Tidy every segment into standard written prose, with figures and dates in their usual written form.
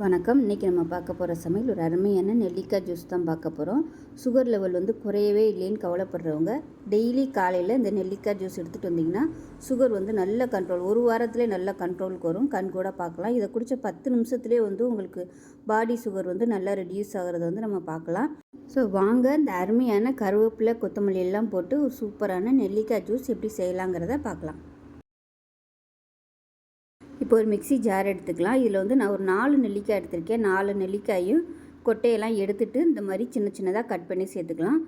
வணக்கம். இன்றைக்கி நம்ம பார்க்க போகிற சமையல் ஒரு அருமையான நெல்லிக்காய் ஜூஸ் தான் பார்க்க போகிறோம். சுகர் லெவல் குறையவே இல்லைன்னு கவலைப்படுறவங்க டெய்லி காலையில் இந்த நெல்லிக்காய் ஜூஸ் எடுத்துகிட்டு வந்திங்கன்னா சுகர் நல்ல கண்ட்ரோல், ஒரு வாரத்திலே நல்ல கண்ட்ரோலுக்கு வரும். கண் கூட பார்க்கலாம். இதை குடித்த 10 நிமிஷத்துலேயே உங்களுக்கு பாடி சுகர் நல்லா ரெடியூஸ் ஆகிறத நம்ம பார்க்கலாம். ஸோ வாங்க இந்த அருமையான கருவேப்பிலை, கொத்தமல்லி எல்லாம் போட்டு ஒரு சூப்பரான நெல்லிக்காய் ஜூஸ் எப்படி செய்யலாங்கிறத பார்க்கலாம். இப்போ ஒரு மிக்ஸி ஜார் எடுத்துக்கலாம். இதில் நான் ஒரு 4 நெல்லிக்காய் எடுத்திருக்கேன். 4 நெல்லிக்காயும் கொட்டையெல்லாம் எடுத்துகிட்டு இந்த மாதிரி சின்ன சின்னதாக கட் பண்ணி சேர்த்துக்கலாம்.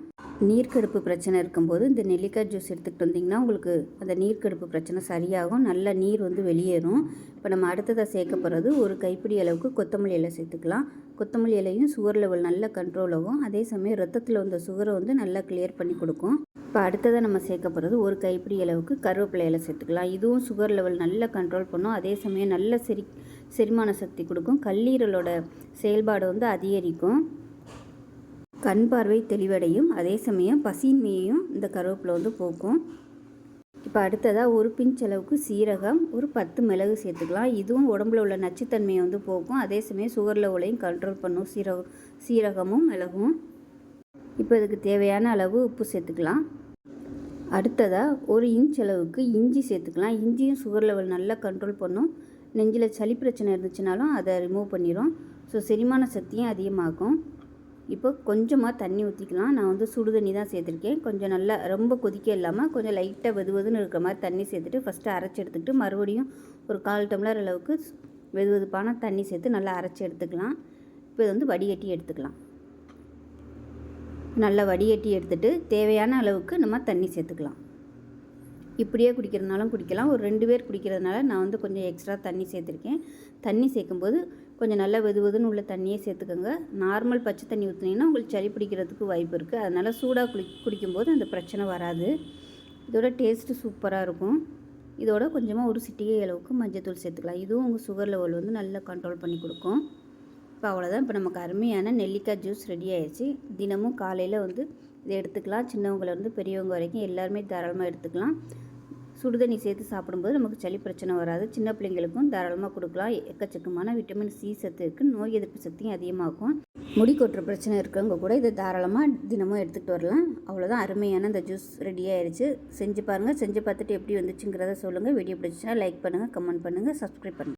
நீர்க்கடுப்பு பிரச்சனை இருக்கும்போது இந்த நெல்லிக்காய் ஜூஸ் எடுத்துக்கிட்டு வந்திங்கன்னா உங்களுக்கு அந்த நீர்க்கடுப்பு பிரச்சனை சரியாகும். நல்ல நீர் வெளியேறும். இப்போ நம்ம அடுத்ததாக சேர்க்க போகிறது ஒரு கைப்பிடி அளவுக்கு கொத்தமல்லி இலை சேர்த்துக்கலாம். கொத்தமல்லி இலையும் சுகர் லெவல் நல்ல கண்ட்ரோல் ஆகும். அதே சமயம் ரத்தத்தில் வந்த சுகரை நல்லா கிளியர் பண்ணி கொடுக்கும். இப்போ அடுத்ததாக நம்ம சேர்க்க போகிறது ஒரு கைப்பிடி அளவுக்கு கருவேப்பிலை இலை சேர்த்துக்கலாம். இதுவும் சுகர் லெவல் நல்லா கண்ட்ரோல் பண்ணும். அதே சமயம் நல்ல செரிமான சக்தி கொடுக்கும். கல்லீரலோட செயல்பாடு அதிகரிக்கும். கண் பார்வை தெளிவடையும். அதே சமயம் பசியின்மையையும் இந்த கருவேப்பிலை போக்கும். இப்போ அடுத்ததாக ஒரு பிஞ்ச் அளவுக்கு சீரகம், ஒரு 10 மிளகு சேர்த்துக்கலாம். இதுவும் உடம்புல உள்ள நச்சுத்தன்மையை போக்கும். அதே சமயம் சுகர் லெவலையும் கண்ட்ரோல் பண்ணும் சீரகமும் மிளகும். இப்போ இதுக்கு தேவையான அளவு உப்பு சேர்த்துக்கலாம். அடுத்ததாக ஒரு இன்ச் அளவுக்கு இஞ்சி சேர்த்துக்கலாம். இஞ்சியும் சுகர் லெவல் நல்லா கண்ட்ரோல் பண்ணும். நெஞ்சில் சளி பிரச்சனை இருந்துச்சுனாலும் அதை ரிமூவ் பண்ணிடும். ஸோ செரிமான சக்தியும் அதிகமாகும். இப்போ கொஞ்சமாக தண்ணி ஊற்றிக்கலாம். நான் சுடு தண்ணி தான் சேர்த்துருக்கேன். கொஞ்சம் நல்லா ரொம்ப கொதிக்க இல்லாமல் கொஞ்சம் லைட்டாக வெதுவெதுன்னு இருக்கிற மாதிரி தண்ணி சேர்த்துட்டு ஃபஸ்ட்டு அரைச்சி எடுத்துக்கிட்டு மறுபடியும் ஒரு 1/4 டம்ளர் அளவுக்கு வெதுவெதுப்பான தண்ணி சேர்த்து நல்லா அரைச்சி எடுத்துக்கலாம். இப்போ இது வடிகட்டி எடுத்துக்கலாம். நல்லா வடிகட்டி எடுத்துகிட்டு தேவையான அளவுக்கு நம்ம தண்ணி சேர்த்துக்கலாம். இப்படியே குடிக்கிறதுனாலும் குடிக்கலாம். ஒரு 2 பேர் குடிக்கிறதுனால நான் கொஞ்சம் எக்ஸ்ட்ரா தண்ணி சேர்த்துருக்கேன். தண்ணி சேர்க்கும்போது கொஞ்சம் நல்லா வெதுவெதுன்னு உள்ள தண்ணியே சேர்த்துக்கோங்க. நார்மல் பச்சை தண்ணி ஊற்றுனீங்கன்னா உங்களுக்கு சளி பிடிக்கிறதுக்கு வாய்ப்பு இருக்குது. அதனால் சூடாக குடிக்கும்போது அந்த பிரச்சனை வராது. இதோட டேஸ்ட்டு சூப்பராக இருக்கும். இதோட கொஞ்சமாக ஒரு சிட்டிகை அளவுக்கு மஞ்சள் சேர்த்துக்கலாம். இதுவும் உங்கள் சுகர் லெவல் நல்லா கண்ட்ரோல் பண்ணி கொடுக்கும். இப்போ அவ்வளோதான். இப்போ நமக்கு அருமையான நெல்லிக்காய் ஜூஸ் ரெடி ஆகிடுச்சு. தினமும் காலையில் இதை எடுத்துக்கலாம். சின்னவங்கலேருந்து பெரியவங்க வரைக்கும் எல்லாருமே தாராளமாக எடுத்துக்கலாம். சுடுதண்ணி சேர்த்து சாப்பிடும்போது நமக்கு சளி பிரச்சனை வராது. சின்ன பிள்ளைங்களுக்கும் தாராளமாக கொடுக்கலாம். எக்கச்சக்கமான விட்டமின் சி சத்து இருக்குது. நோய் எதிர்ப்பு சக்தியும் அதிகமாகும். முடி கொட்டுற பிரச்சனை இருக்கவங்க கூட இதை தாராளமாக தினமும் எடுத்துகிட்டு வரலாம். அவ்வளோதான், அருமையான இந்த ஜூஸ் ரெடி ஆகிடுச்சு. செஞ்சு பாருங்கள். செஞ்சு பார்த்துட்டு எப்படி வந்துச்சுங்கிறத சொல்லுங்கள். வீடியோ பிடிச்சிச்சுன்னா லைக் பண்ணுங்கள், கமெண்ட் பண்ணுங்கள், சப்ஸ்கிரைப் பண்ணுங்கள்.